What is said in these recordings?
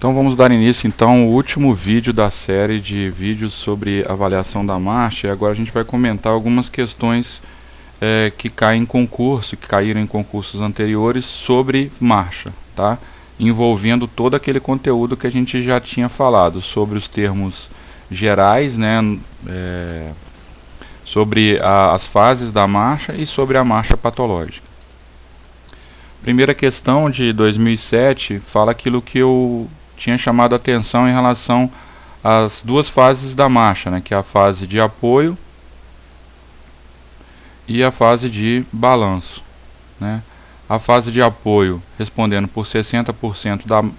Então vamos dar início então ao último vídeo da série de vídeos sobre avaliação da marcha. E agora a gente vai comentar algumas questões que caem em concurso, que caíram em concursos anteriores sobre marcha, tá? Envolvendo todo aquele conteúdo que a gente já tinha falado sobre os termos gerais, né? Sobre as fases da marcha e sobre a marcha patológica. Primeira questão de 2007 fala aquilo que eu tinha chamado a atenção em relação às duas fases da marcha, né, que é a fase de apoio e a fase de balanço, né. A fase de apoio respondendo por 60%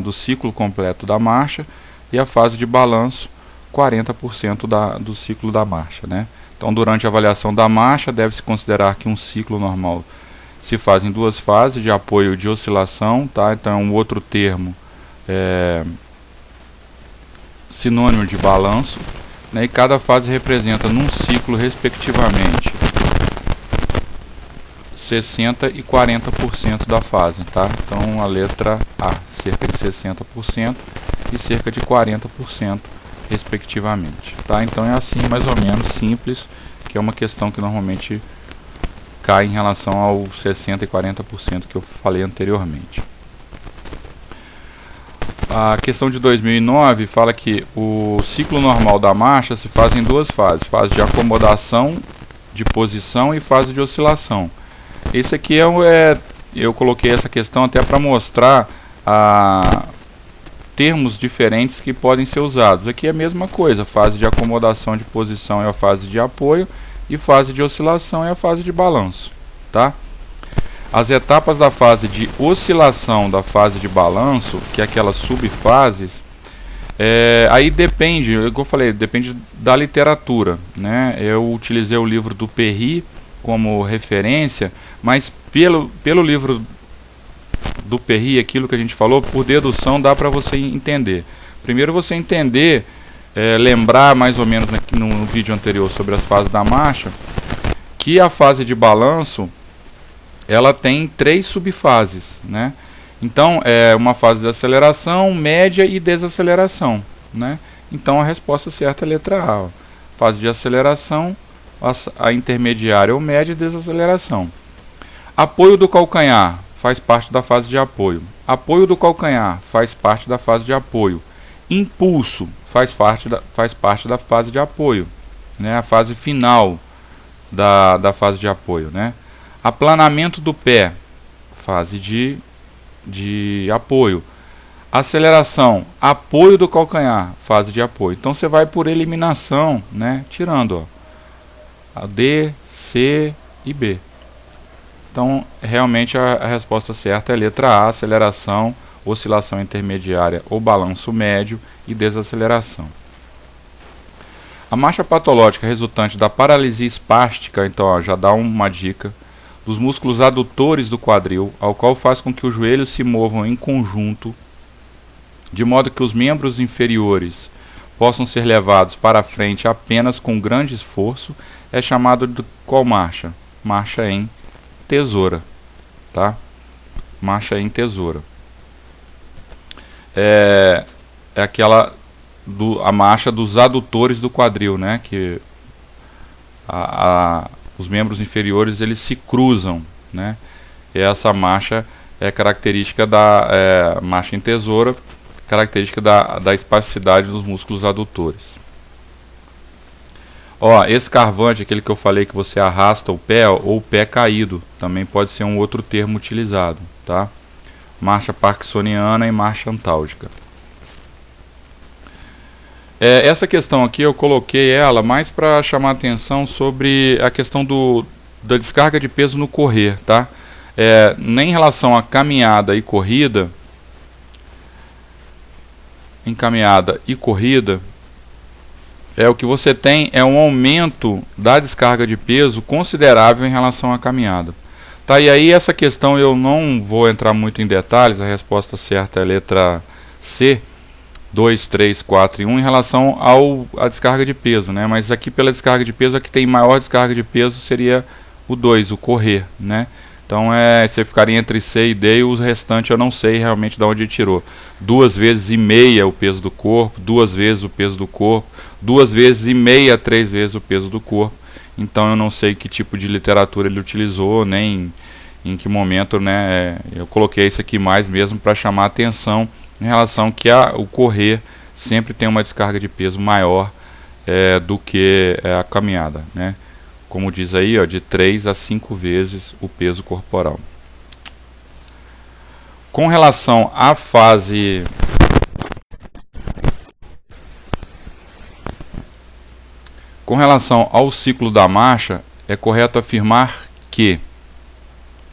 do ciclo completo da marcha e a fase de balanço 40% do ciclo da marcha, né. Então, durante a avaliação da marcha, deve-se considerar que um ciclo normal se faz em duas fases, de apoio e de oscilação, tá? Então, é um outro termo sinônimo de balanço, né? E cada fase representa num ciclo, respectivamente, 60% e 40% da fase, tá? Então, a letra A, cerca de 60% e cerca de 40%, respectivamente, tá? Então, é assim, mais ou menos, simples, que é uma questão que normalmente cai em relação ao 60% e 40% que eu falei anteriormente. A questão de 2009 fala que o ciclo normal da marcha se faz em duas fases, fase de acomodação de posição e fase de oscilação. Esse aqui eu coloquei essa questão até para mostrar termos diferentes que podem ser usados. Aqui é a mesma coisa, fase de acomodação de posição é a fase de apoio e fase de oscilação é a fase de balanço, tá? As etapas da fase de oscilação da fase de balanço, que é aquelas subfases, aí depende, como eu falei, depende da literatura, né? Eu utilizei o livro do Perry como referência, mas pelo livro do Perry, aquilo que a gente falou, por dedução dá para você entender. Primeiro você entender, lembrar mais ou menos no vídeo anterior sobre as fases da marcha, que a fase de balanço ela tem 3 subfases, né? Então é uma fase de aceleração, média e desaceleração, né? Então a resposta certa é a letra A, ó. Fase de aceleração, a intermediária ou média e desaceleração. Apoio do calcanhar faz parte da fase de apoio. Apoio do calcanhar faz parte da fase de apoio. Impulso faz parte da fase de apoio, né? A fase final da fase de apoio, né? Aplanamento do pé, fase de apoio. Aceleração, apoio do calcanhar, fase de apoio. Então você vai por eliminação, né? Tirando, ó, a D, C e B. Então, realmente a resposta certa é a letra A, aceleração, oscilação intermediária ou balanço médio e desaceleração. A marcha patológica resultante da paralisia espástica, então ó, já dá uma dica, dos músculos adutores do quadril, ao qual faz com que os joelhos se movam em conjunto, de modo que os membros inferiores possam ser levados para a frente apenas com grande esforço, é chamado de qual marcha? Marcha em tesoura, tá? Marcha em tesoura. É aquela a marcha dos adutores do quadril, né? Que os membros inferiores eles se cruzam, né? E essa marcha é característica da marcha em tesoura, característica da espasticidade dos músculos adutores. Ó, escarvante, aquele que eu falei que você arrasta o pé, ou o pé caído, também pode ser um outro termo utilizado, tá? Marcha parkinsoniana e marcha antálgica. Essa questão aqui eu coloquei ela mais para chamar a atenção sobre a questão da descarga de peso no correr, tá? Nem em relação a caminhada e corrida, em caminhada e corrida, o que você tem é um aumento da descarga de peso considerável em relação à caminhada. Tá, e aí essa questão eu não vou entrar muito em detalhes, a resposta certa é a letra C, 2, 3, 4 e 1 em relação à descarga de peso, né? Mas aqui pela descarga de peso, a que tem maior descarga de peso seria o 2, o correr, né? Então você ficaria entre C e D, e o restante eu não sei realmente de onde ele tirou. 2 vezes e meia o peso do corpo, 2 vezes o peso do corpo, 2 vezes e meia, 3 vezes o peso do corpo. Então eu não sei que tipo de literatura ele utilizou, nem em que momento, né? Eu coloquei isso aqui mais mesmo para chamar a atenção em relação que o correr sempre tem uma descarga de peso maior do que a caminhada, né? Como diz aí, ó, de 3 a 5 vezes o peso corporal. Com relação à fase... Com relação ao ciclo da marcha, é correto afirmar que,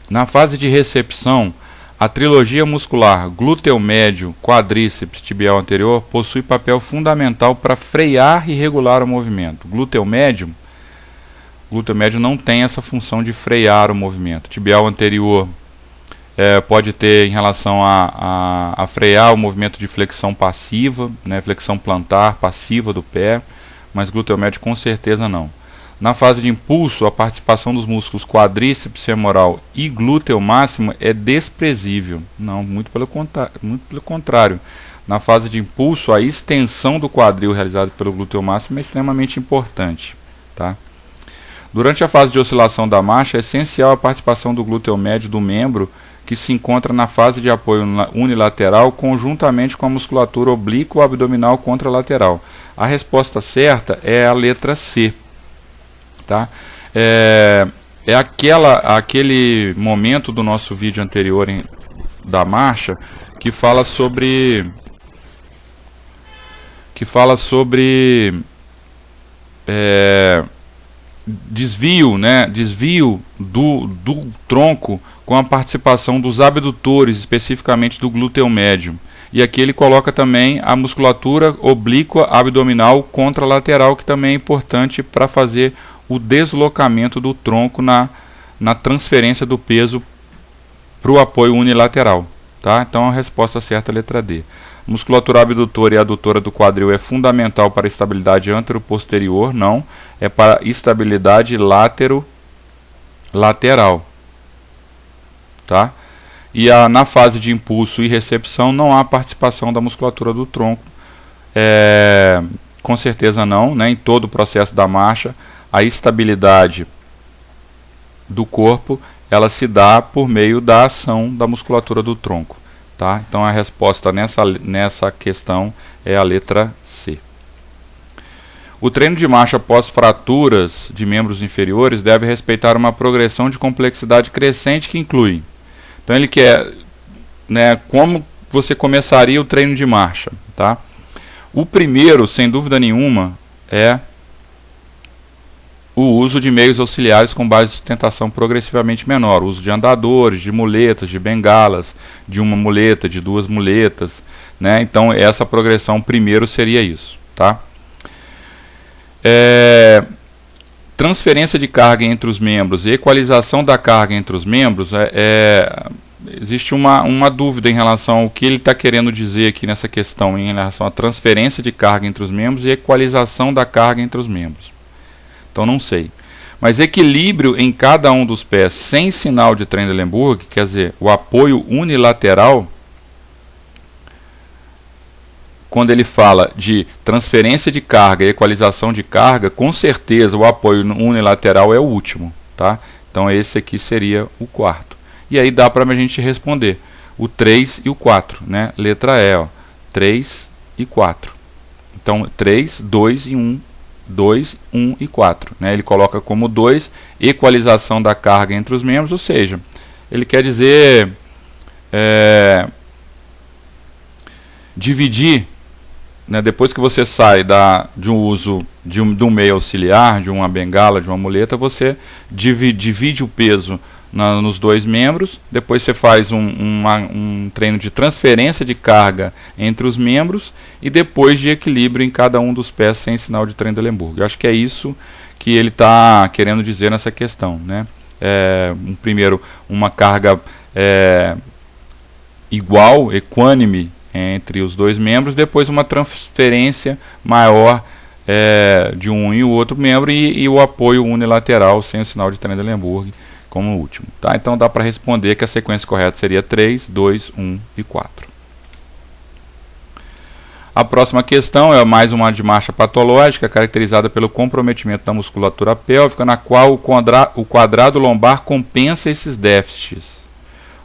na fase de recepção, a trilogia muscular glúteo médio, quadríceps, tibial anterior possui papel fundamental para frear e regular o movimento. Glúteo médio não tem essa função de frear o movimento. Tibial anterior pode ter em relação a frear o movimento de flexão passiva, né, flexão plantar passiva do pé, mas glúteo médio com certeza não. Na fase de impulso, a participação dos músculos quadríceps femoral e glúteo máximo é desprezível. Não, muito pelo contrário. Na fase de impulso, a extensão do quadril realizada pelo glúteo máximo é extremamente importante, tá? Durante a fase de oscilação da marcha, é essencial a participação do glúteo médio do membro que se encontra na fase de apoio unilateral conjuntamente com a musculatura oblíqua abdominal contralateral. A resposta certa é a letra C. Tá? Aquele momento do nosso vídeo anterior da marcha que fala sobre desvio, né? Desvio do tronco com a participação dos abdutores, especificamente do glúteo médio. E aqui ele coloca também a musculatura oblíqua abdominal contralateral, que também é importante para fazer o deslocamento do tronco na transferência do peso para o apoio unilateral. Tá? Então a resposta certa é a letra D. Musculatura abdutora e adutora do quadril é fundamental para a estabilidade antero-posterior, não, é para estabilidade lateral. Tá? E na fase de impulso e recepção não há participação da musculatura do tronco. Com certeza não, né? Em todo o processo da marcha, a estabilidade do corpo ela se dá por meio da ação da musculatura do tronco. Tá? Então a resposta nessa questão é a letra C. O treino de marcha após fraturas de membros inferiores deve respeitar uma progressão de complexidade crescente que inclui. Então ele quer, né, como você começaria o treino de marcha. Tá? O primeiro, sem dúvida nenhuma, é o uso de meios auxiliares com base de sustentação progressivamente menor, o uso de andadores, de muletas, de bengalas, de uma muleta, de 2 muletas, né? Então essa progressão primeiro seria isso, tá? Transferência de carga entre os membros e equalização da carga entre os membros, existe uma dúvida em relação ao que ele está querendo dizer aqui nessa questão, em relação à transferência de carga entre os membros e equalização da carga entre os membros. Então não sei. Mas equilíbrio em cada um dos pés sem sinal de Trendelenburg, quer dizer, o apoio unilateral, quando ele fala de transferência de carga e equalização de carga, com certeza o apoio unilateral é o último. Tá? Então esse aqui seria o quarto. E aí dá para a gente responder o 3 e o 4. Né? Letra E, ó, 3 e 4. Então 3, 2 e 1. 2, 1 e 4. Né? Ele coloca como 2, equalização da carga entre os membros, ou seja, ele quer dizer dividir, né? Depois que você sai de um uso de um meio auxiliar, de uma bengala, de uma muleta, você divide o peso nos 2 membros, depois você faz um treino de transferência de carga entre os membros e depois de equilíbrio em cada um dos pés sem sinal de Trendelenburg. Eu acho que é isso que ele está querendo dizer nessa questão. Né? Primeiro, uma carga igual, equânime entre os 2 membros, depois uma transferência maior de um e o outro membro e o apoio unilateral sem o sinal de Trendelenburg, como último. Tá? Então dá para responder que a sequência correta seria 3, 2, 1 e 4. A próxima questão é mais uma de marcha patológica, caracterizada pelo comprometimento da musculatura pélvica, na qual o quadrado lombar compensa esses déficits.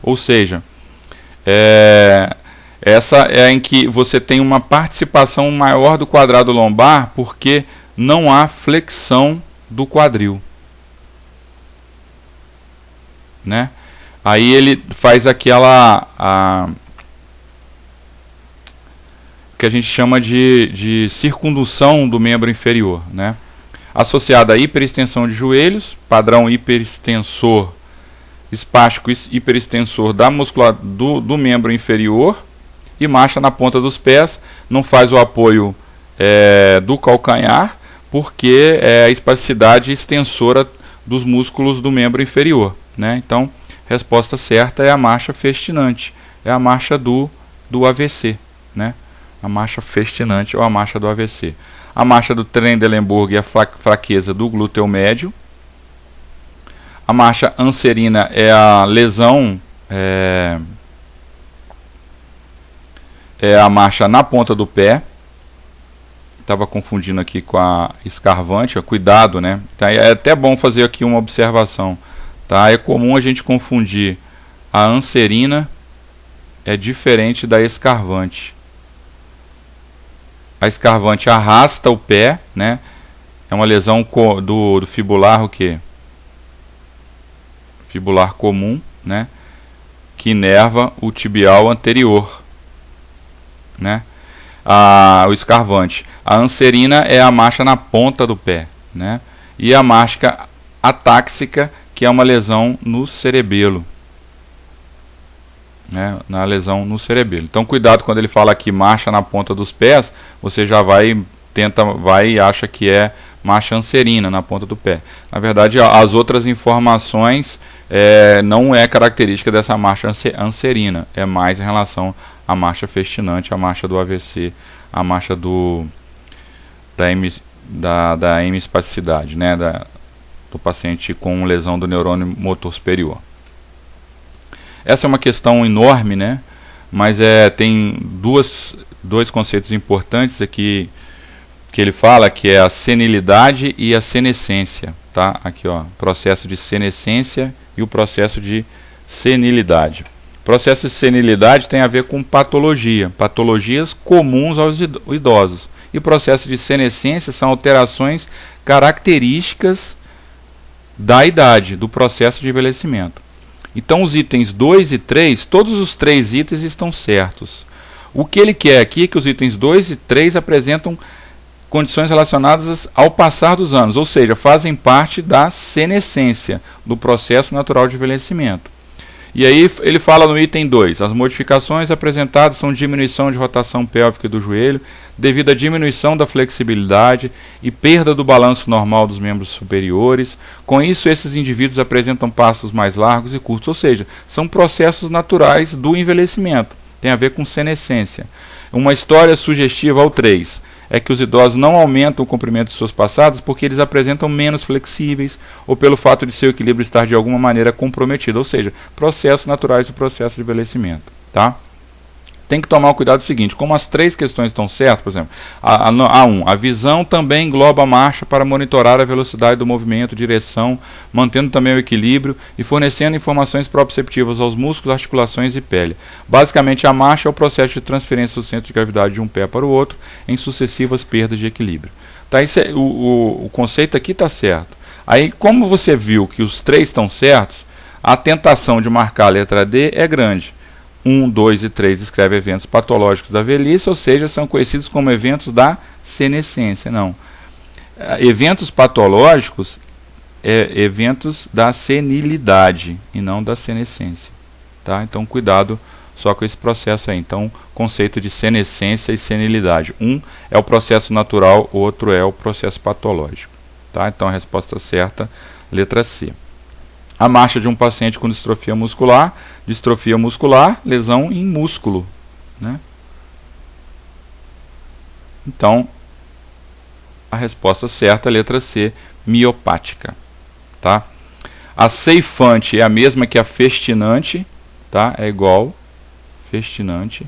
Ou seja, essa é em que você tem uma participação maior do quadrado lombar porque não há flexão do quadril. Né? Aí ele faz aquela que a gente chama de circundução do membro inferior, né? Associada à hiperextensão de joelhos, padrão hiperextensor espástico hiperextensor da musculatura do membro inferior, e marcha na ponta dos pés, não faz o apoio do calcanhar, porque é a espasticidade extensora dos músculos do membro inferior, né? Então, resposta certa é a marcha festinante, é a marcha do AVC, né? A marcha festinante ou a marcha do AVC. A marcha do Trendelenburg é a fraqueza do glúteo médio. A marcha anserina é a lesão, é a marcha na ponta do pé. Estava confundindo aqui com a escarvante, cuidado, né? Tá, é até bom fazer aqui uma observação. Tá? É comum a gente confundir a anserina, é diferente da escarvante. A escarvante arrasta o pé, né? É uma lesão do fibular, o quê? Fibular comum, né? Que inerva o tibial anterior, né? O escarvante. A anserina é a marcha na ponta do pé, né? E a marcha atáxica, que é uma lesão no cerebelo, né? Na lesão no cerebelo. Então cuidado quando ele fala aqui marcha na ponta dos pés, você já vai e acha que é marcha anserina na ponta do pé. Na verdade, as outras informações não é característica dessa marcha anserina, é mais em relação à marcha festinante, a marcha do AVC, a marcha da hemispasticidade, né? Do paciente com lesão do neurônio motor superior. Essa é uma questão enorme, né? Mas tem dois conceitos importantes aqui que ele fala, que é a senilidade e a senescência, tá? Aqui, ó, processo de senescência e o processo de senilidade. O processo de senilidade tem a ver com patologias comuns aos idosos. E o processo de senescência são alterações características da idade, do processo de envelhecimento. Então os itens 2 e 3, todos os 3 itens estão certos. O que ele quer aqui é que os itens 2 e 3 apresentam condições relacionadas ao passar dos anos, ou seja, fazem parte da senescência, do processo natural de envelhecimento. E aí ele fala no item 2, as modificações apresentadas são diminuição de rotação pélvica do joelho, devido à diminuição da flexibilidade e perda do balanço normal dos membros superiores. Com isso, esses indivíduos apresentam passos mais largos e curtos, ou seja, são processos naturais do envelhecimento, tem a ver com senescência. Uma história sugestiva ao 3 é que os idosos não aumentam o comprimento de suas passadas porque eles apresentam menos flexíveis ou pelo fato de seu equilíbrio estar de alguma maneira comprometido, ou seja, processos naturais do processo de envelhecimento. Tá? Tem que tomar o cuidado seguinte, como as 3 questões estão certas, por exemplo, a visão também engloba a marcha para monitorar a velocidade do movimento, direção, mantendo também o equilíbrio e fornecendo informações proprioceptivas aos músculos, articulações e pele. Basicamente, a marcha é o processo de transferência do centro de gravidade de um pé para o outro em sucessivas perdas de equilíbrio. Tá, o conceito aqui está certo. Aí, como você viu que os 3 estão certos, a tentação de marcar a letra D é grande. 1, 2 e 3 escreve eventos patológicos da velhice, ou seja, são conhecidos como eventos da senescência. Não. Eventos patológicos eventos da senilidade e não da senescência. Tá? Então, cuidado só com esse processo aí. Então, conceito de senescência e senilidade. Um é o processo natural, o outro é o processo patológico. Tá? Então, a resposta certa, letra C. A marcha de um paciente com distrofia muscular, lesão em músculo, né? Então, a resposta certa, letra C, miopática. Tá? A ceifante é a mesma que a festinante, tá? É igual, festinante,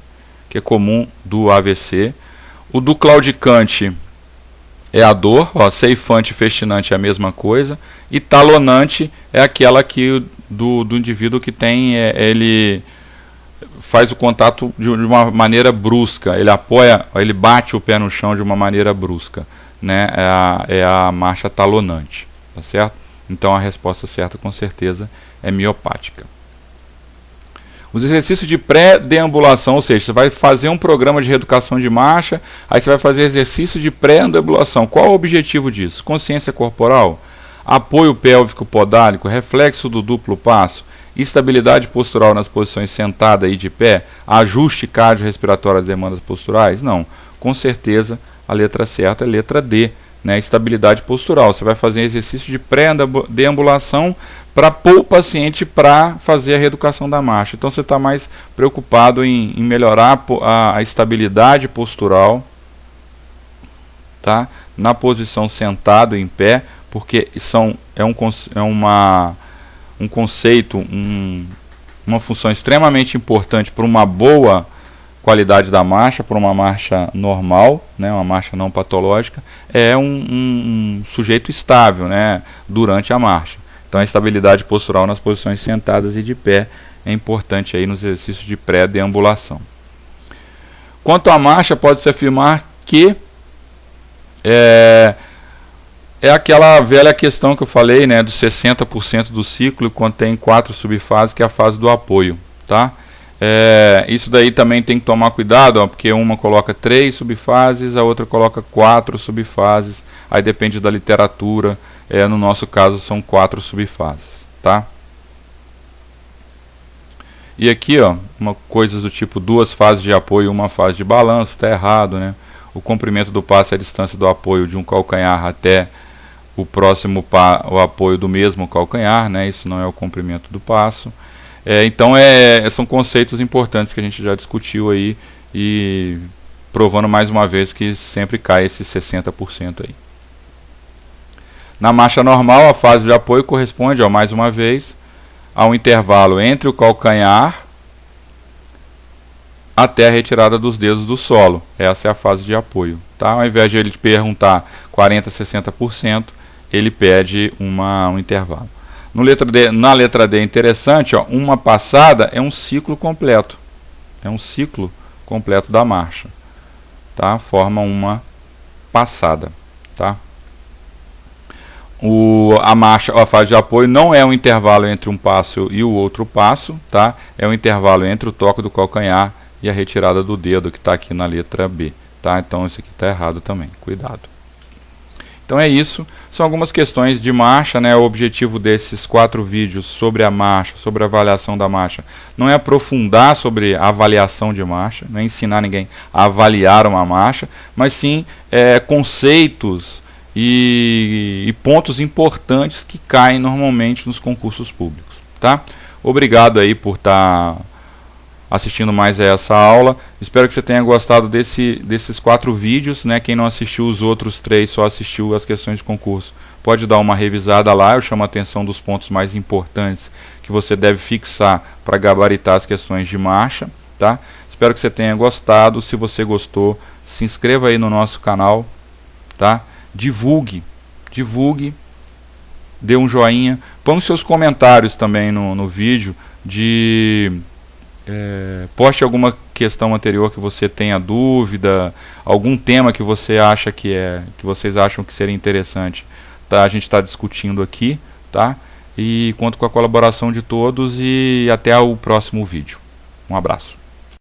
que é comum do AVC. O do claudicante é a dor, ó, ceifante e festinante é a mesma coisa. E talonante é aquela que do indivíduo que tem, ele faz o contato de uma maneira brusca, ele apoia, ele bate o pé no chão de uma maneira brusca, né? É a marcha talonante, tá certo? Então a resposta certa com certeza é miopática. Os exercícios de pré-deambulação, ou seja, você vai fazer um programa de reeducação de marcha, aí você vai fazer exercício de pré-deambulação. Qual o objetivo disso? Consciência corporal, apoio pélvico podálico, reflexo do duplo passo, estabilidade postural nas posições sentada e de pé, ajuste cardiorrespiratório às demandas posturais? Não. Com certeza a letra certa é a letra D, né? Estabilidade postural. Você vai fazer exercício de pré-deambulação para pôr o paciente para fazer a reeducação da marcha. Então você está mais preocupado em melhorar a estabilidade postural, tá? Na posição sentado em pé, porque um conceito, uma função extremamente importante para uma boa qualidade da marcha, para uma marcha normal, né, uma marcha não patológica, é um sujeito estável, né, durante a marcha. Então a estabilidade postural nas posições sentadas e de pé é importante aí nos exercícios de pré-deambulação. Quanto à marcha, pode-se afirmar que é aquela velha questão que eu falei, né, dos 60% do ciclo, contém 4 subfases, que é a fase do apoio, tá? Isso daí também tem que tomar cuidado, ó, porque uma coloca 3 subfases, a outra coloca 4 subfases, aí depende da literatura, no nosso caso são 4 subfases, tá? E aqui, ó, coisas do tipo 2 fases de apoio e 1 fase de balanço, está errado, né? O comprimento do passo é a distância do apoio de um calcanhar até o próximo o apoio do mesmo calcanhar, né? Isso não é o comprimento do passo. Então são conceitos importantes que a gente já discutiu aí, e provando mais uma vez que sempre cai esses 60% aí. Na marcha normal, a fase de apoio corresponde, ó, mais uma vez, a um intervalo entre o calcanhar até a retirada dos dedos do solo. Essa é a fase de apoio, tá? Ao invés de ele te perguntar 40%, 60%, ele pede um intervalo. Na letra D é interessante, ó, uma passada é um ciclo completo. É um ciclo completo da marcha, tá? Forma uma passada, tá? A fase de apoio não é um intervalo entre um passo e o outro passo, tá? É um intervalo entre o toque do calcanhar e a retirada do dedo, que está aqui na letra B, tá? Então isso aqui está errado também, cuidado. Então é isso, são algumas questões de marcha, né? O objetivo desses 4 vídeos sobre a marcha, sobre a avaliação da marcha, não é aprofundar sobre a avaliação de marcha, não é ensinar ninguém a avaliar uma marcha, mas sim conceitos e pontos importantes que caem normalmente nos concursos públicos, tá? Obrigado aí por estar assistindo mais a essa aula. Espero que você tenha gostado desses 4 vídeos, né? Quem não assistiu os outros 3, só assistiu as questões de concurso, pode dar uma revisada lá. Eu chamo a atenção dos pontos mais importantes que você deve fixar para gabaritar as questões de marcha, tá? Espero que você tenha gostado. Se você gostou, se inscreva aí no nosso canal, tá? Divulgue, dê um joinha, põe os seus comentários também no vídeo, poste alguma questão anterior que você tenha dúvida, algum tema que você acha que vocês acham que seria interessante, tá? A gente está discutindo aqui, tá? E conto com a colaboração de todos, e até o próximo vídeo. Um abraço.